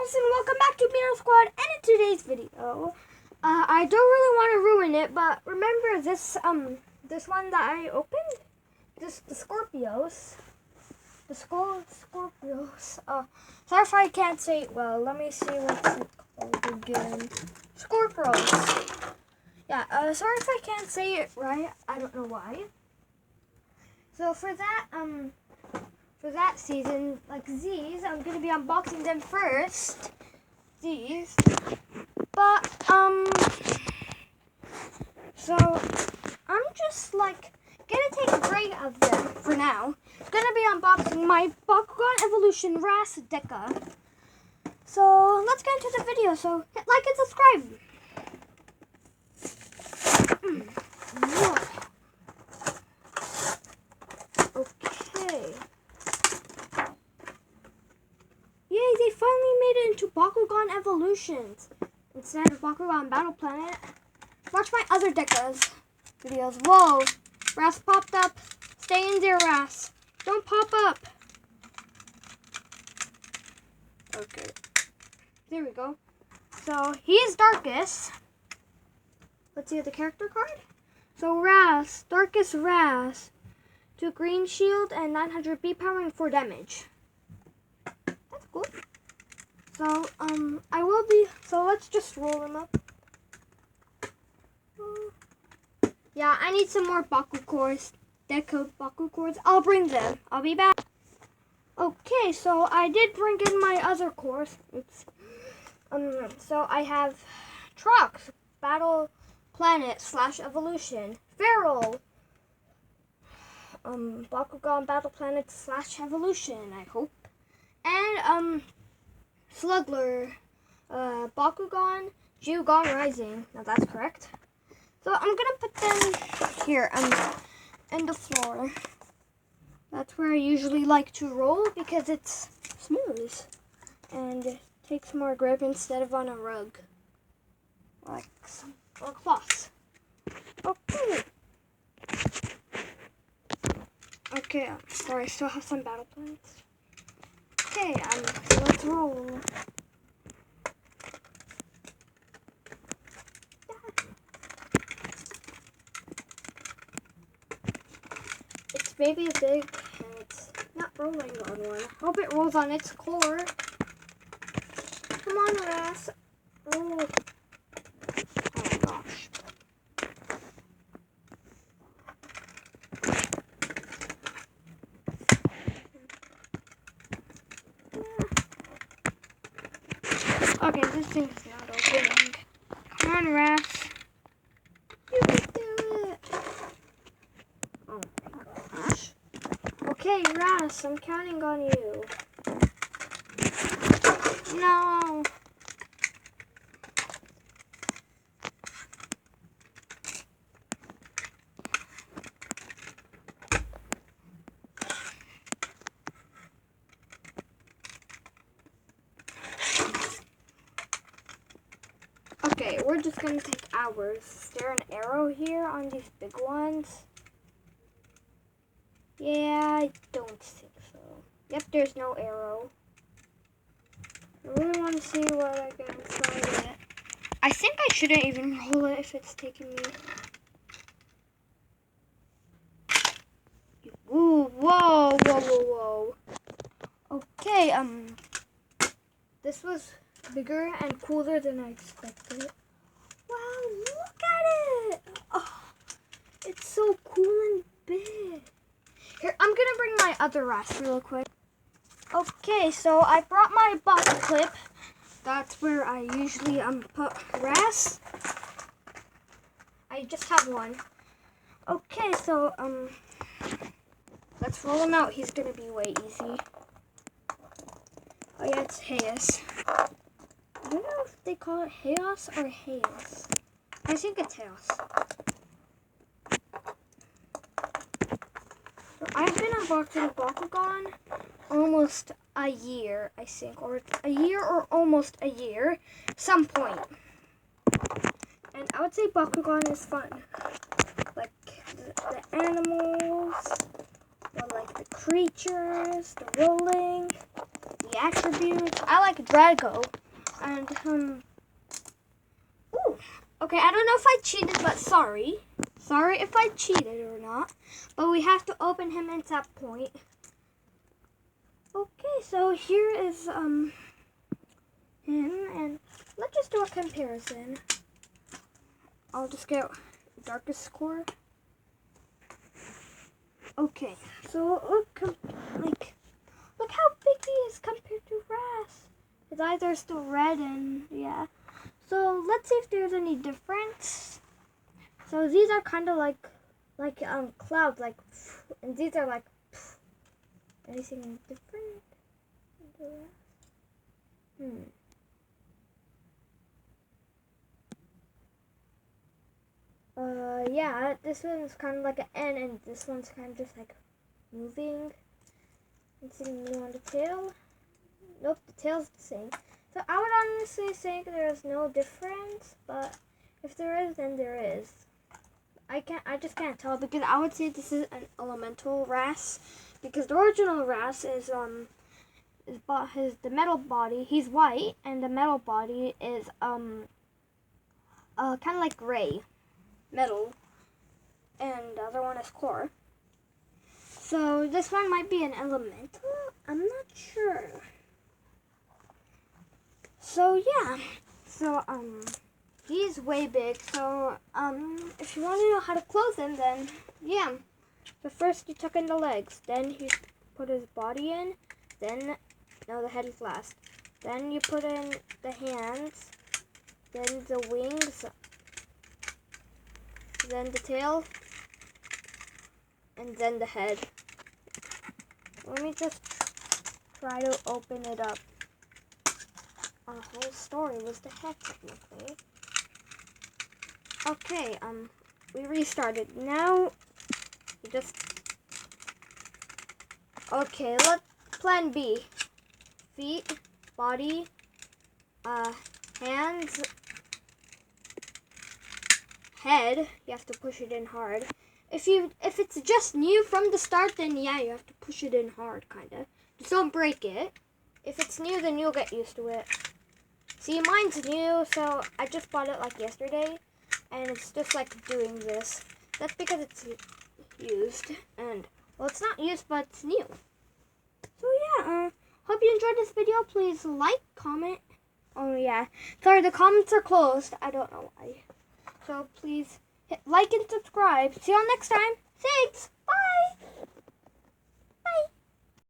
girls, and welcome back to Meow Squad. And in today's video, I don't really want to ruin it, but remember this this one that I opened, the Scorpios, Scorpios. Sorry if I can't say it well. Let me see what's it called again. Scorpios. Yeah. Sorry if I can't say it right. I don't know why. So for that season, like these, I'm gonna be unboxing them first. These, but so I'm just like gonna take a break of them for now. Gonna be unboxing my Bakugan Evolution Ras Deka. So let's get into the video. So hit like and subscribe. Yeah. Okay. Yay, they finally made it into Bakugan Evolutions instead of Bakugan Battle Planet. Watch my other Dekas videos. Whoa, Ras popped up. Stay in there, Ras. Don't pop up. Okay. There we go. So, he's Drakus. Let's see the character card. So, Ras, Drakus Ras. 2 green shield and 900 B power and 4 damage. That's cool. So, so let's just roll them up. Yeah, I need some more Baku cores. Deka Baku cores. I'll bring them. I'll be back. Okay, so I did bring in my other cores. Oops. So I have Trucks, Battle Planet / Evolution, Feral, Bakugan Battle Planet / Evolution, I hope. And, Slugler, Bakugan, Bakugan Rising. Now that's correct. So I'm gonna put them here, in the floor. That's where I usually like to roll because it's smooth. And it takes more grip instead of on a rug. Or cloth. Okay. Okay, sorry, I still have some battle plans. Okay, so let's roll. It's maybe big and it's not rolling on one. Hope it rolls on its core. Come on, Ras. Roll. Oh my gosh. Okay, this thing's not opening. Come on, Ras. You can do it. Oh my gosh. Okay, Ras, I'm counting on you. No. Okay, we're just gonna take hours. Is there an arrow here on these big ones? Yeah, I don't think so. Yep, there's no arrow. I really want to see what I get inside it. I think I shouldn't even roll it if it's taking me. Ooh, whoa, whoa, whoa, whoa. Okay, this was bigger and cooler than I expected. Wow, look at it! Oh, it's so cool and big. Here, I'm gonna bring my other Ras real quick. Okay, so I brought my box clip. That's where I usually put Ras. I just have one. Okay, so let's roll him out. He's gonna be way easy. Oh yeah, it's Hayes. I don't know if they call it Chaos or Hayes. I think it's Chaos. So I've been unboxing Bakugan almost a year, I think, or a year or almost a year, some point. And I would say Bakugan is fun. Like the animals, or like the creatures, the rolling, the attributes. I like Drago. And, ooh. Okay, I don't know if I cheated, but sorry. Sorry if I cheated or not. But we have to open him at that point. Okay, so here is, him. And let's just do a comparison. I'll just get Darkus score. Okay, so look how big he is compared to Ras. His eyes are still red and yeah. So let's see if there's any difference. So these are kind of like clouds, like, and these are like, anything different? Yeah, this one's kind of like an N, and this one's kind of just like moving. Anything new on the tail? Nope, the tail's the same. So I would honestly think there's no difference, but if there is, then there is. I just can't tell, because I would say this is an elemental Ras, because the original Ras is the metal body. He's white, and the metal body is kind of like gray, metal, and the other one is core. So this one might be an elemental. I'm not sure. So yeah, so he's way big. So if you want to know how to close him, then yeah. So first you tuck in the legs, then you put his body in, then the head is last. Then you put in the hands, then the wings, then the tail, and then the head. Let me just try to open it up. Our whole story was the head, technically. Okay, we restarted. Now, we just... Okay, let's plan B. Feet, body, hands, head. You have to push it in hard. If it's just new from the start, then yeah, you have to push it in hard, kinda. Just don't break it. If it's new, then you'll get used to it. See, mine's new, so I just bought it like yesterday, and it's just like doing this. That's because it's used, and well, it's not used, but it's new. So yeah, hope you enjoyed this video. Please like, comment. Oh yeah, sorry, the comments are closed. I don't know why. So please hit like and subscribe. See y'all next time. Thanks. Bye.